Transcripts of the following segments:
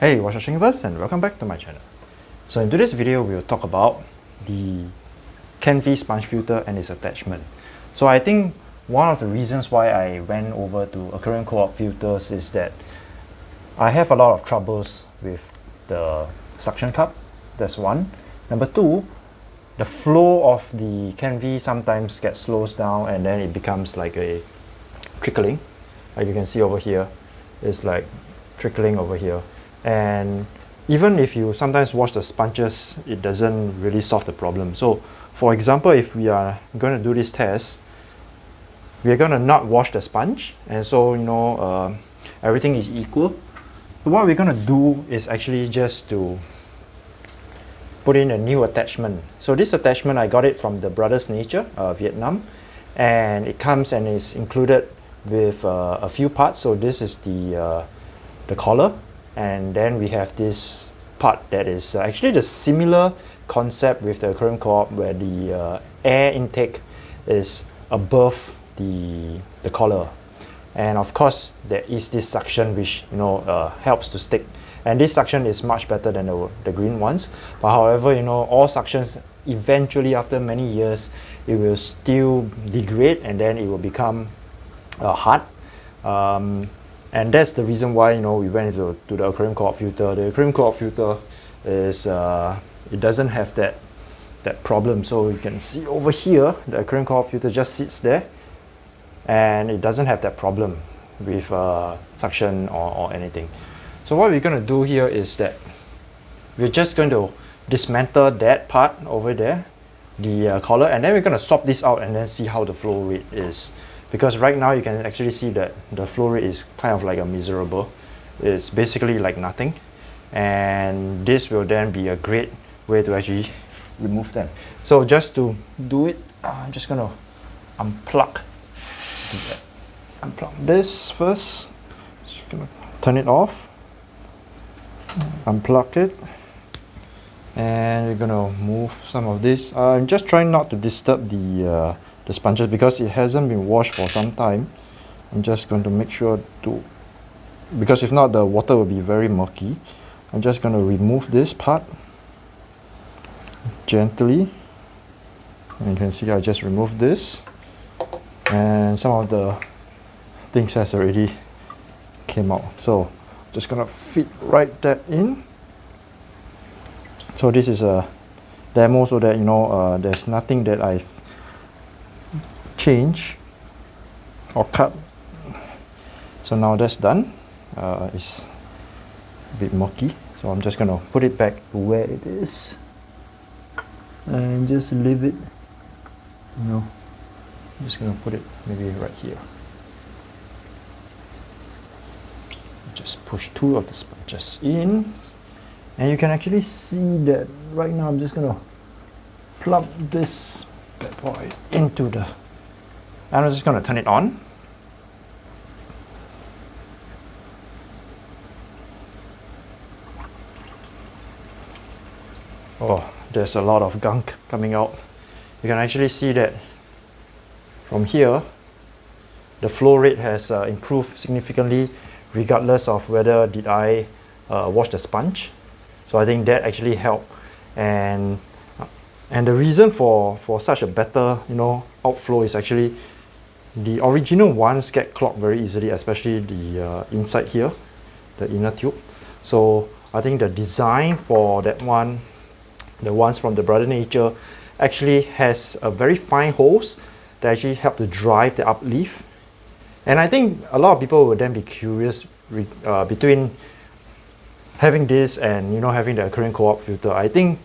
Hey, what's your universe, and welcome back to my channel. So in today's video, we'll talk about the Can-V sponge filter and its attachment. So I think one of the reasons why I went over to aquarium co-op filters is that I have a lot of troubles with the suction cup. That's one. Number two, the flow of the Can-V sometimes gets slows down and then it becomes like a trickling. Like you can see over here, it's like trickling over here. And even if you sometimes wash the sponges, it doesn't really solve the problem. So for example, if we are going to do this test, we are going to not wash the sponge, and so everything is equal. So what we're going to do is actually just to put in a new attachment. So this attachment, I got it from the Brothers Nature, Vietnam, and it comes and is included with a few parts. So this is the collar. And then we have this part that is actually the similar concept with the aquarium co-op, where the air intake is above the collar, and of course there is this suction which helps to stick, and this suction is much better than the green ones. But however, all suctions eventually after many years it will still degrade and then it will become hard. And that's the reason why we went to the aquarium co-op filter. The aquarium co-op filter is it doesn't have that problem. So you can see over here, the aquarium co-op filter just sits there, and it doesn't have that problem with suction or anything. So what we're going to do here is that we're just going to dismantle that part over there, the collar, and then we're going to swap this out and then see how the flow rate is. Because right now you can actually see that the flow rate is kind of like a miserable. It's basically like nothing. And this will then be a great way to actually remove them. So just to do it, I'm just going to unplug this first. Just going to turn it off, unplug it, and we're going to move some of this. I'm just trying not to disturb the sponges because it hasn't been washed for some time. I'm just going to make sure to, because if not the water will be very murky. I'm just going to remove this part gently, and you can see I just removed this, and some of the things has already came out. So just gonna fit right that in. So this is a demo so that there's nothing that I've change or cut. So now that's done. It's a bit murky, so I'm just gonna put it back where it is and just leave it. I'm just gonna put it maybe right here. Just push two of the sponges in, and you can actually see that right now. I'm just gonna plug this bad boy into the, and I'm just going to turn it on. Oh, there's a lot of gunk coming out. You can actually see that from here, the flow rate has improved significantly regardless of whether did I wash the sponge. So I think that actually helped. And the reason for such a better outflow is actually the original ones get clogged very easily, especially the inside here, the inner tube. So I think the design for that one, the ones from the Brother Nature, actually has a very fine holes that actually help to drive the uplift. And I think a lot of people would then be curious between having this and having the aquarium co-op filter. I think,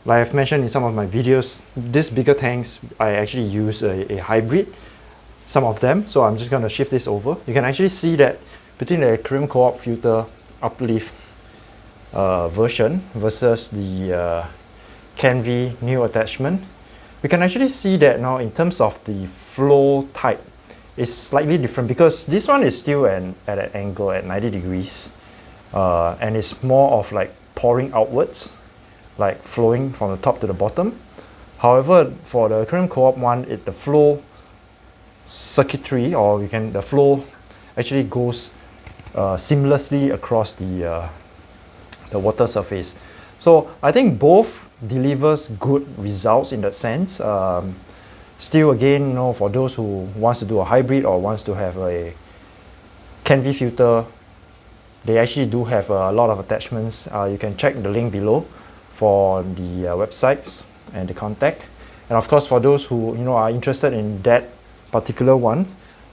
like I've mentioned in some of my videos, these bigger tanks, I actually use a hybrid, some of them. So I'm just going to shift this over. You can actually see that between the aquarium co-op filter uplift version versus the Can-V new attachment, we can actually see that now in terms of the flow type, it's slightly different because this one is still at an angle at 90 degrees and it's more of like pouring outwards, like flowing from the top to the bottom. However, for the aquarium co-op one, the flow circuitry, or the flow actually goes seamlessly across the the water surface. So I think both delivers good results in that sense. Still again, you know, for those who wants to do a hybrid or wants to have a CanV filter, they actually do have a lot of attachments. You can check the link below for the websites and the contact. And of course, for those who are interested in that particular one,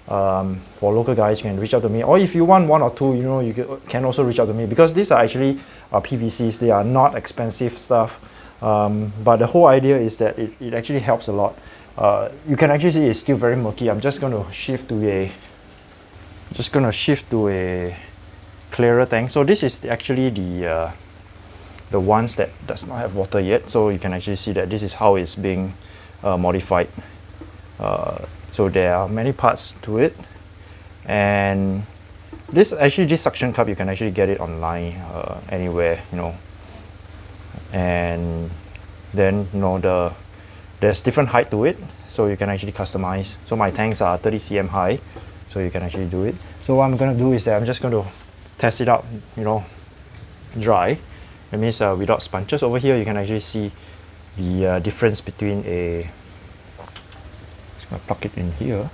for local guys, you can reach out to me. Or if you want one or two, you can also reach out to me, because these are actually PVCs. They are not expensive stuff, but the whole idea is that it actually helps a lot. You can actually see it's still very murky. I'm just going to shift to a clearer tank. So this is actually the ones that does not have water yet. So you can actually see that this is how it's being modified. So there are many parts to it, and this suction cup, you can actually get it online anywhere, and then there's different height to it, so you can actually customize. So my tanks are 30 cm high, so you can actually do it. So what I'm going to do is that I'm just going to test it out, dry. That means without sponges. Over here you can actually see the difference between a, just going to plug it in here.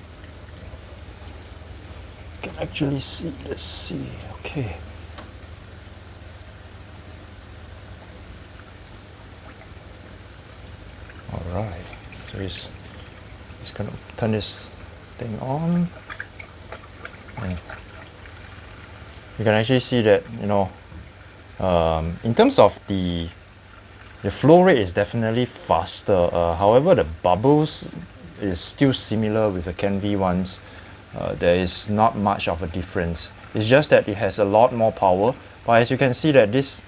You can actually see, let's see, okay. Alright, so it's going to turn this thing on. And you can actually see that, in terms of the flow rate is definitely faster. However, the bubbles is still similar with the CanV ones. There is not much of a difference. It's just that it has a lot more power. But as you can see that this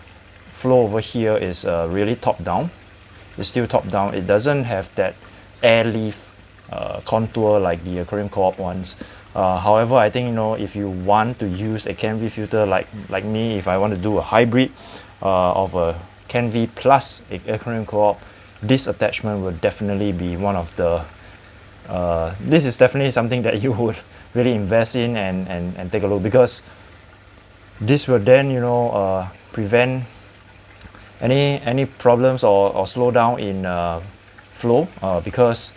flow over here is really top down. It's still top down. It doesn't have that air leaf contour like the aquarium co-op ones. However, I think if you want to use a CanV filter like me, if I want to do a hybrid of a CanV plus a aquarium co-op, this attachment will definitely be one of the this is definitely something that you would really invest in and take a look, because this will then prevent any problems or slow down in flow, because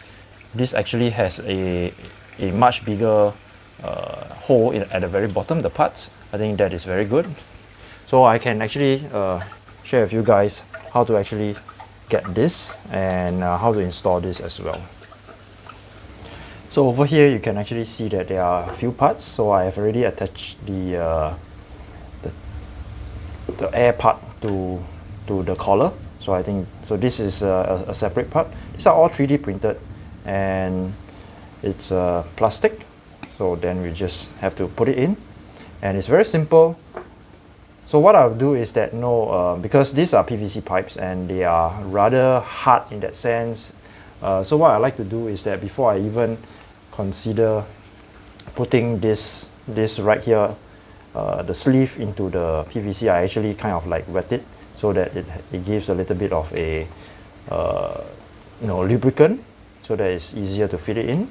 this actually has a much bigger hole at the very bottom, the parts. I think that is very good. So I can actually share with you guys how to actually get this and how to install this as well. So over here you can actually see that there are a few parts. So I have already attached the air part to the collar. So I think this is a separate part. These are all 3D printed, and it's plastic. So then we just have to put it in, and it's very simple. So what I'll do is that because these are PVC pipes and they are rather hard in that sense. So what I like to do is that before I even consider putting this right here, the sleeve into the PVC, I actually kind of like wet it so that it gives a little bit of a lubricant, so that it's easier to fit it in.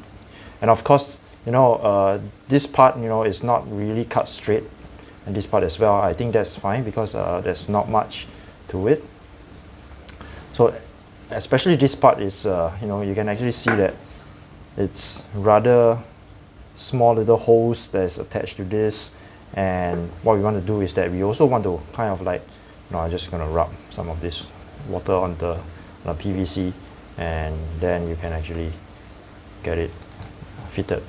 And of course, this part is not really cut straight, and this part as well, I think that's fine, because there's not much to it. So especially this part is you can actually see that it's rather small little holes that's attached to this. And what we want to do is that we also want to kind of like, I'm just going to rub some of this water on the PVC, and then you can actually get it fitted.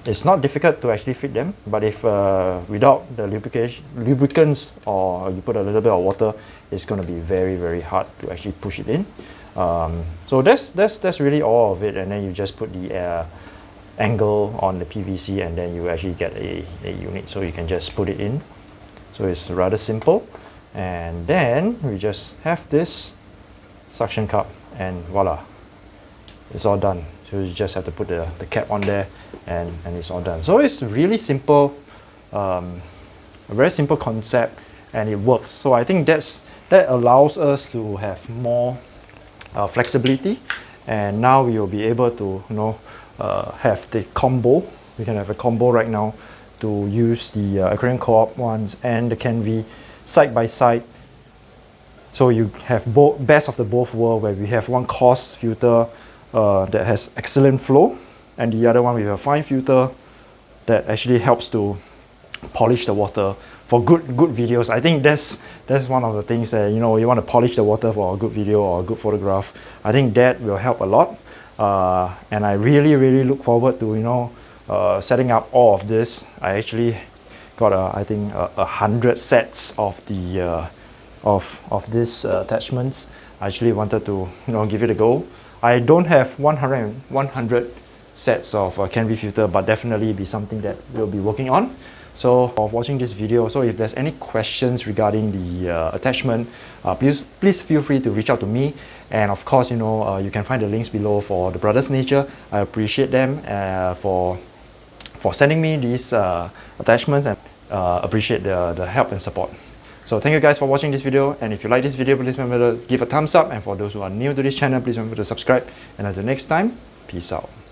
It's not difficult to actually fit them, but if without the lubricants, or you put a little bit of water, it's going to be very, very hard to actually push it in. So that's really all of it, and then you just put the angle on the PVC, and then you actually get a unit, so you can just put it in. So it's rather simple. And then we just have this suction cup, and voila, it's all done. So you just have to put the cap on there, and it's all done. So it's really simple, a very simple concept, and it works. So I think that allows us to have more flexibility, and now we will be able to have the combo. We can have a combo right now to use the aquarium co-op ones and the CanV side by side. So you have both best of the both world, where we have one coarse filter that has excellent flow, and the other one with a fine filter that actually helps to polish the water for good videos. I think that's one of the things that, you know, you want to polish the water for a good video or a good photograph. I think that will help a lot, and I really look forward to, you know, setting up all of this. I actually got I think 100 sets of the of these attachments. I actually wanted to, you know, give it a go. I don't have 100 sets of CanV filter, but definitely be something that we'll be working on. So for watching this video, so if there's any questions regarding the attachment, please feel free to reach out to me. And of course, you know, you can find the links below for the Brothers Nature. I appreciate them for sending me these attachments, and appreciate the help and support. So thank you guys for watching this video, and if you like this video, please remember to give a thumbs up, and for those who are new to this channel, please remember to subscribe. And until next time, peace out.